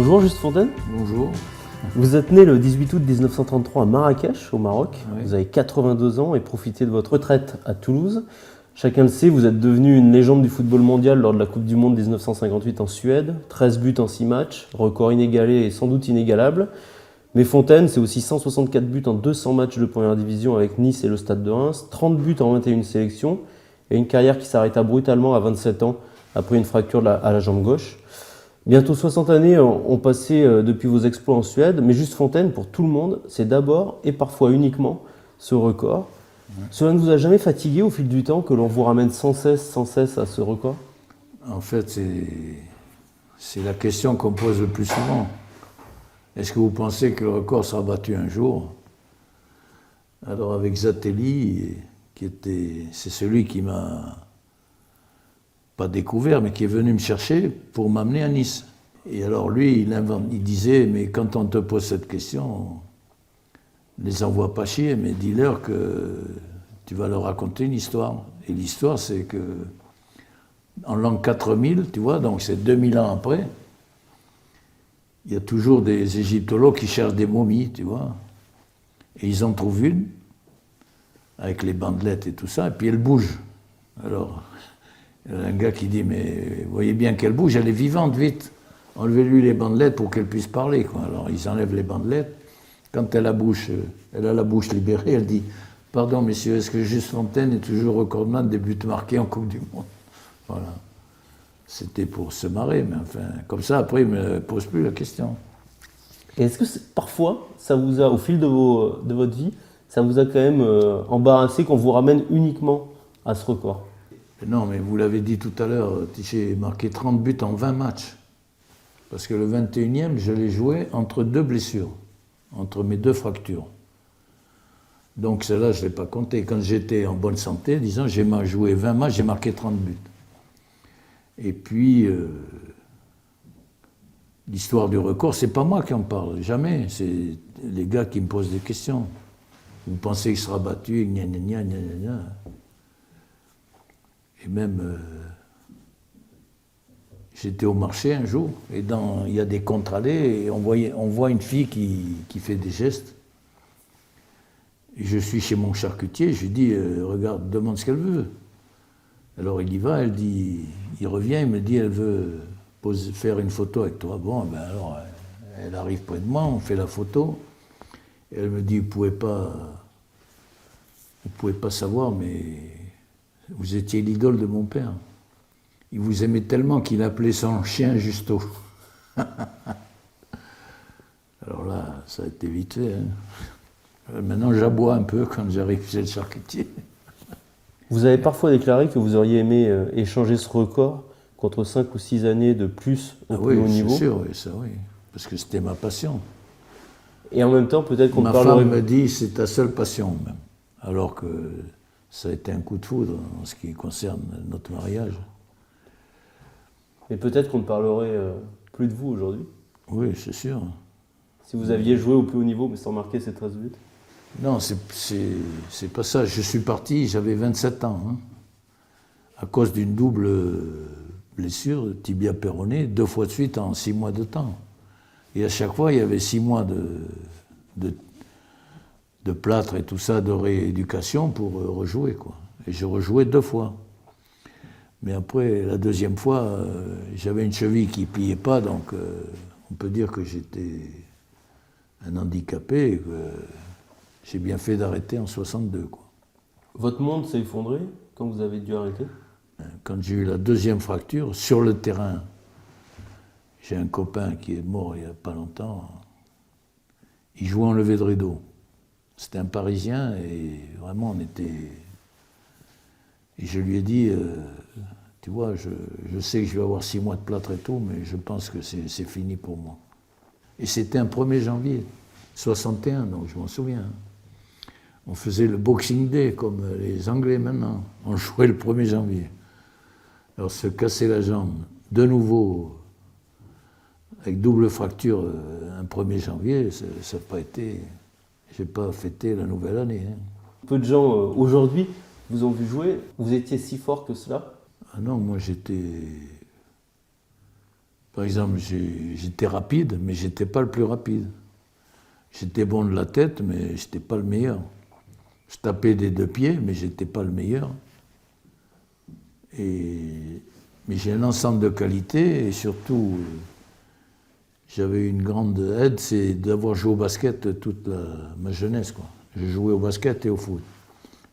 Bonjour Juste Fontaine. Bonjour. Vous êtes né le 18 août 1933 à Marrakech, au Maroc. Oui. Vous avez 82 ans et profitez de votre retraite à Toulouse. Chacun le sait, vous êtes devenu une légende du football mondial lors de la Coupe du Monde 1958 en Suède. 13 buts en 6 matchs, record inégalé et sans doute inégalable. Mais Fontaine, c'est aussi 164 buts en 200 matchs de première division avec Nice et le Stade de Reims, 30 buts en 21 sélections et une carrière qui s'arrêta brutalement à 27 ans après une fracture à la jambe gauche. Bientôt 60 années ont passé depuis vos exploits en Suède, mais Juste Fontaine, pour tout le monde, c'est d'abord et parfois uniquement ce record. Cela ne vous a jamais fatigué au fil du temps que l'on vous ramène sans cesse à ce record? En fait, c'est la question qu'on pose le plus souvent. Est-ce que vous pensez que le record sera battu un jour? Alors avec Zatelli, c'est celui qui m'a pas découvert, mais qui est venu me chercher pour m'amener à Nice. Et alors lui, il disait, mais quand on te pose cette question, ne les envoie pas chier, mais dis-leur que tu vas leur raconter une histoire. Et l'histoire, c'est que en l'an 4000, tu vois, donc c'est 2000 ans après, il y a toujours des égyptologues qui cherchent des momies, tu vois. Et ils en trouvent une, avec les bandelettes et tout ça, et puis elle bouge. Alors, il y a un gars qui dit, mais vous voyez bien qu'elle bouge, elle est vivante, vite. Enlevez-lui les bandelettes pour qu'elle puisse parler, quoi. Alors, ils enlèvent les bandelettes. Quand elle a la bouche libérée, elle dit, pardon, messieurs, est-ce que Juste Fontaine est toujours recordman des buts marqués en Coupe du Monde? Voilà. C'était pour se marrer, mais enfin, comme ça, après, il ne me pose plus la question. Et est-ce que parfois, ça vous a, au fil de votre vie, ça vous a quand même embarrassé qu'on vous ramène uniquement à ce record? Non, mais vous l'avez dit tout à l'heure, j'ai marqué 30 buts en 20 matchs. Parce que le 21e, je l'ai joué entre deux blessures, entre mes deux fractures. Donc celle-là, je ne l'ai pas compté. Quand j'étais en bonne santé, disons, j'ai joué 20 matchs, j'ai marqué 30 buts. Et puis, l'histoire du record, c'est pas moi qui en parle, jamais. C'est les gars qui me posent des questions. Vous pensez qu'il sera battu, gna gna gna gna gna. Et même, j'étais au marché un jour, et il y a des contre-allées, et on voit une fille qui fait des gestes. Et je suis chez mon charcutier, je lui dis, regarde, demande ce qu'elle veut. Alors il y va, il revient, il me dit, elle veut faire une photo avec toi. Bon, ben alors, elle arrive près de moi, on fait la photo. Et elle me dit, vous pouvez pas savoir, mais vous étiez l'idole de mon père. Il vous aimait tellement qu'il appelait son chien Justo. Alors là, ça a été vite fait. Hein. Maintenant, j'aboie un peu quand j'arrive chez le charcutier. Vous avez parfois déclaré que vous auriez aimé échanger ce record contre 5 ou 6 années de plus au plus haut niveau. Oui, c'est sûr, oui, ça oui. Parce que c'était ma passion. Et en même temps, peut-être qu'on Ma parlerait... femme me dit, c'est ta seule passion, même. Alors que ça a été un coup de foudre en ce qui concerne notre mariage. Et peut-être qu'on ne parlerait plus de vous aujourd'hui. Oui, c'est sûr. Si vous aviez joué au plus haut niveau, mais sans marquer ces 13 buts. Non, c'est pas ça. Je suis parti, j'avais 27 ans. Hein, à cause d'une double blessure, tibia péroné, 2 fois de suite en 6 mois de temps. Et à chaque fois, il y avait 6 mois de plâtre et tout ça, de rééducation pour rejouer, quoi. Et je rejouais 2 fois. Mais après, la deuxième fois, j'avais une cheville qui ne pliait pas, donc on peut dire que j'étais un handicapé et que j'ai bien fait d'arrêter en 62, quoi. Votre monde s'est effondré quand vous avez dû arrêter? Quand j'ai eu la deuxième fracture, sur le terrain, j'ai un copain qui est mort il n'y a pas longtemps. Il jouait en levée de rideau. C'était un Parisien et vraiment on était... Et je lui ai dit, tu vois, je sais que je vais avoir 6 mois de plâtre et tout, mais je pense que c'est fini pour moi. Et c'était un 1er janvier 61, donc je m'en souviens. On faisait le Boxing Day, comme les Anglais maintenant. On jouait le 1er janvier. Alors se casser la jambe, de nouveau, avec double fracture, un 1er janvier, ça n'a pas été... J'ai pas fêté la nouvelle année. Hein. Peu de gens aujourd'hui vous ont vu jouer. Vous étiez si fort que cela? Ah non, moi j'étais Par exemple, j'étais rapide, mais j'étais pas le plus rapide. J'étais bon de la tête, mais j'étais pas le meilleur. Je tapais des 2 pieds, mais j'étais pas le meilleur. Mais j'ai un ensemble de qualités et surtout, j'avais une grande aide, c'est d'avoir joué au basket toute ma jeunesse, quoi. Je jouais au basket et au foot.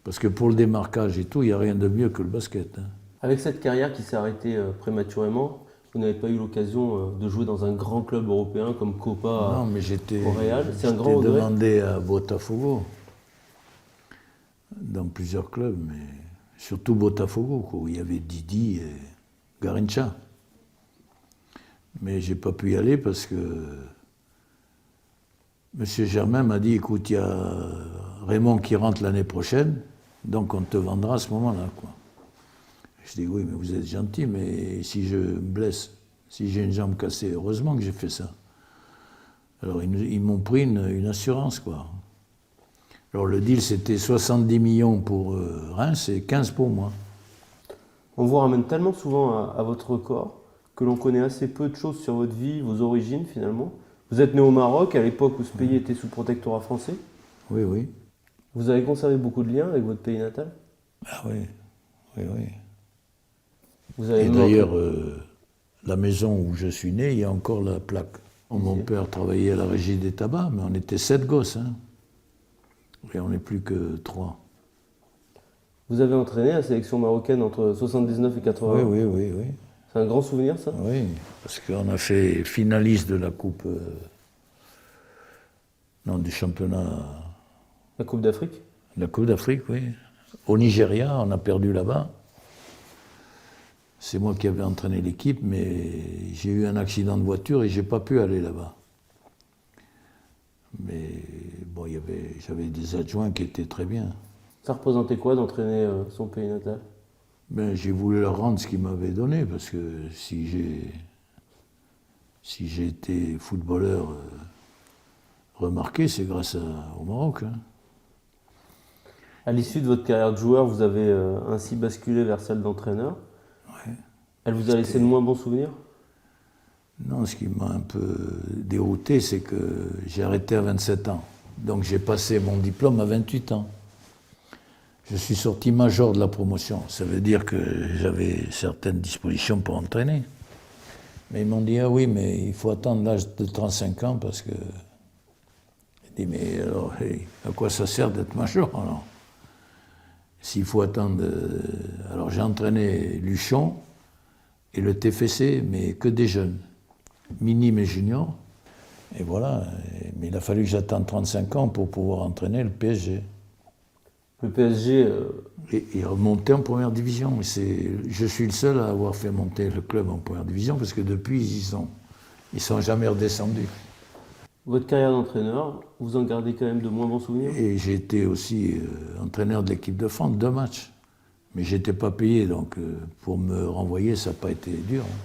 Parce que pour le démarquage et tout, il n'y a rien de mieux que le basket. Hein. Avec cette carrière qui s'est arrêtée prématurément, vous n'avez pas eu l'occasion de jouer dans un grand club européen comme Copa Non, mais au Real. C'est un grand regret. J'étais demandé à Botafogo, dans plusieurs clubs, mais surtout Botafogo, quoi, où il y avait Didi et Garincha. Mais j'ai pas pu y aller parce que M. Germain m'a dit, écoute, il y a Raymond qui rentre l'année prochaine, donc on te vendra à ce moment-là, quoi. Je dis, oui, mais vous êtes gentil, mais si je me blesse, si j'ai une jambe cassée, heureusement que j'ai fait ça. Alors ils m'ont pris une assurance, quoi. Alors le deal, c'était 70 millions pour Reims et 15 pour moi. On vous ramène tellement souvent à votre corps que l'on connaît assez peu de choses sur votre vie, vos origines finalement. Vous êtes né au Maroc, à l'époque où ce pays était sous protectorat français. Oui, oui. Vous avez conservé beaucoup de liens avec votre pays natal? Ah oui, oui, oui. Vous avez Et d'ailleurs, la maison où je suis né, il y a encore la plaque. Mon père travaillait à la régie des tabacs, mais on était 7 gosses. Hein. Et on n'est plus que 3. Vous avez entraîné la sélection marocaine entre 79 et 80? Oui, oui, oui, oui. C'est un grand souvenir, ça? Oui, parce qu'on a fait finaliste de la coupe... non, du championnat... La Coupe d'Afrique? La Coupe d'Afrique, oui. Au Nigeria, on a perdu là-bas. C'est moi qui avais entraîné l'équipe, mais j'ai eu un accident de voiture et j'ai pas pu aller là-bas. Mais bon, j'avais des adjoints qui étaient très bien. Ça représentait quoi d'entraîner son pays natal? Ben, j'ai voulu leur rendre ce qu'ils m'avaient donné, parce que si j'ai été footballeur remarqué, c'est grâce au Maroc. Hein. À l'issue de votre carrière de joueur, vous avez ainsi basculé vers celle d'entraîneur. Ouais. Elle vous a laissé de moins bons souvenirs? Non, ce qui m'a un peu dérouté, c'est que j'ai arrêté à 27 ans. Donc j'ai passé mon diplôme à 28 ans. Je suis sorti major de la promotion. Ça veut dire que j'avais certaines dispositions pour entraîner. Mais ils m'ont dit, ah oui, mais il faut attendre l'âge de 35 ans parce que... J'ai dit, mais alors, hey, à quoi ça sert d'être major alors? S'il faut attendre... Alors j'ai entraîné Luchon et le TFC, mais que des jeunes. Minime et junior. Et voilà. Mais il a fallu que j'attende 35 ans pour pouvoir entraîner le PSG. Le PSG... Et remonter en première division. Je suis le seul à avoir fait monter le club en première division parce que depuis, ils sont jamais redescendus. Votre carrière d'entraîneur, vous en gardez quand même de moins bons souvenirs? Et j'ai été aussi entraîneur de l'équipe de France, 2 matchs. Mais je n'étais pas payé, donc pour me renvoyer, ça n'a pas été dur. Hein.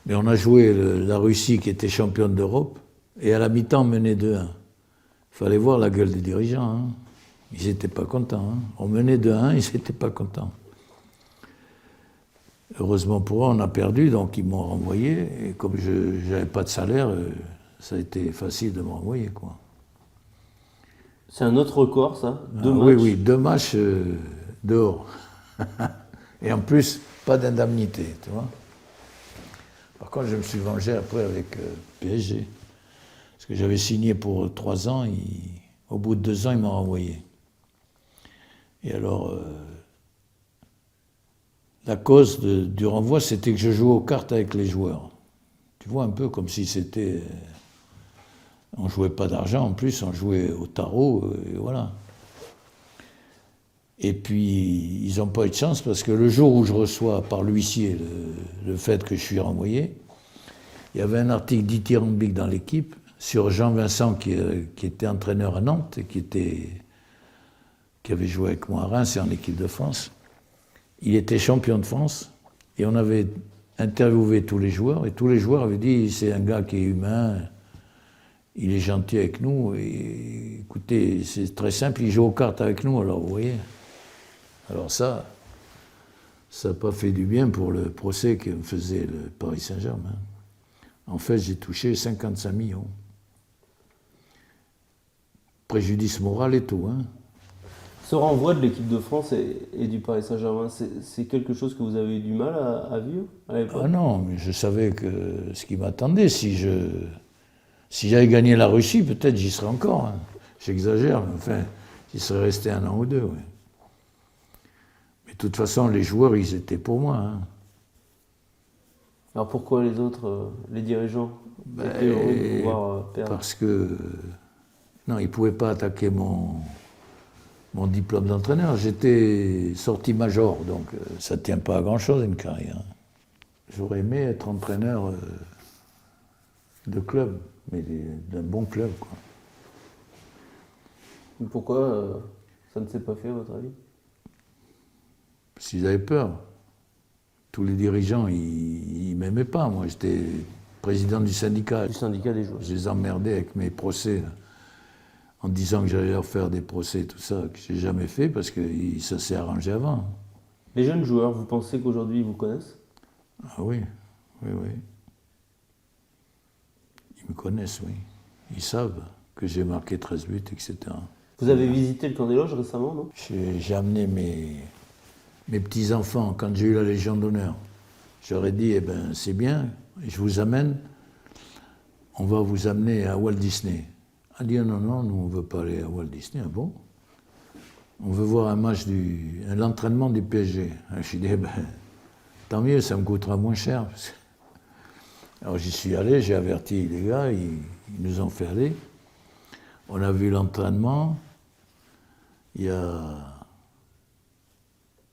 Mais on a joué la Russie qui était championne d'Europe, et à la mi-temps, on menait 2-1. Il fallait voir la gueule des dirigeants. Hein. Ils n'étaient pas contents. Hein. On menait 2-1, ils n'étaient pas contents. Heureusement pour eux, on a perdu, donc ils m'ont renvoyé. Et comme je n'avais pas de salaire, ça a été facile de me renvoyer, quoi. C'est un autre record, ça? 2 matchs? Oui, oui, 2 matchs dehors. Et en plus, pas d'indemnité, tu vois. Par contre, je me suis vengé après avec PSG. Parce que j'avais signé pour 3 ans, au bout de 2 ans, ils m'ont renvoyé. Et alors, la cause du renvoi, c'était que je jouais aux cartes avec les joueurs. Tu vois, un peu comme si c'était... on ne jouait pas d'argent, en plus, on jouait au tarot, et voilà. Et puis, ils n'ont pas eu de chance, parce que le jour où je reçois par l'huissier le fait que je suis renvoyé, il y avait un article dithyrambique dans l'équipe sur Jean Vincent, qui était entraîneur à Nantes, et qui avait joué avec moi à Reims et en équipe de France. Il était champion de France, et on avait interviewé tous les joueurs, et tous les joueurs avaient dit, c'est un gars qui est humain, il est gentil avec nous, et écoutez, c'est très simple, il joue aux cartes avec nous, alors vous voyez. Alors ça n'a pas fait du bien pour le procès que me faisait le Paris Saint-Germain. En fait, j'ai touché 55 millions. Préjudice moral et tout. Hein. Ce renvoi de l'équipe de France et du Paris Saint-Germain, c'est quelque chose que vous avez eu du mal à vivre à l'époque? Ah non, mais je savais que ce qui m'attendait, si j'avais gagné la Russie, peut-être j'y serais encore. Hein. J'exagère, mais enfin, j'y serais resté 1 an ou 2. Ouais. Mais de toute façon, les joueurs, ils étaient pour moi. Hein. Alors pourquoi les autres, les dirigeants, étaient heureux de vous voir perdre? Parce que, non, ils ne pouvaient pas attaquer mon diplôme d'entraîneur. J'étais sorti major, donc ça ne tient pas à grand-chose une carrière. J'aurais aimé être entraîneur de club, mais d'un bon club, quoi. Pourquoi ça ne s'est pas fait, à votre avis? Parce qu'ils avaient peur. Tous les dirigeants, ils ne m'aimaient pas. Moi, j'étais président du syndicat. Du syndicat des joueurs. Je les emmerdais avec mes procès, là, en disant que j'allais leur faire des procès, tout ça, que je n'ai jamais fait, parce que ça s'est arrangé avant. Les jeunes joueurs, vous pensez qu'aujourd'hui ils vous connaissent? Ah oui, oui, oui. Ils me connaissent, oui. Ils savent que j'ai marqué 13 buts, etc. Vous avez visité le camp des loges récemment, non? J'ai amené mes petits-enfants, quand j'ai eu la Légion d'honneur. J'aurais dit, eh ben, c'est bien, je vous amène, on va vous amener à Walt Disney. Elle a dit, non, non, nous, on ne veut pas aller à Walt Disney. Ah bon? On veut voir un match l'entraînement du PSG. Alors, je dit, eh ben, tant mieux, ça me coûtera moins cher. Alors j'y suis allé, j'ai averti les gars, ils nous ont fait aller. On a vu l'entraînement. Il y a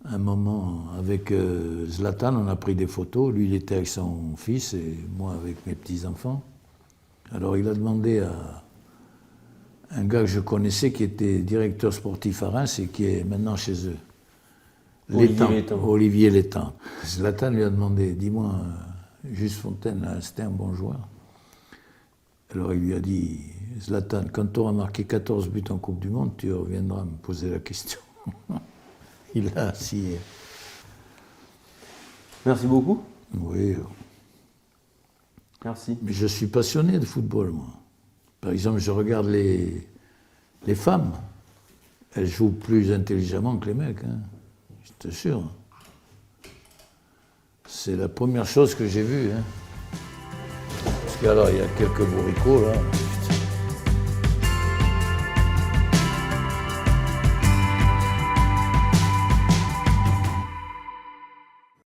un moment avec Zlatan, on a pris des photos. Lui, il était avec son fils et moi avec mes petits-enfants. Alors il a demandé à un gars que je connaissais qui était directeur sportif à Reims et qui est maintenant chez eux. Olivier Létang. Zlatan lui a demandé, dis-moi, Juste Fontaine, c'était un bon joueur. Alors il lui a dit, Zlatan, quand tu auras marqué 14 buts en Coupe du Monde, tu reviendras me poser la question. Il a assis. Merci beaucoup. Oui. Merci. Mais je suis passionné de football, moi. Par exemple, je regarde les femmes. Elles jouent plus intelligemment que les mecs, hein. Je t'assure. C'est la première chose que j'ai vue. Hein. Parce qu'alors, il y a quelques bourricots, là.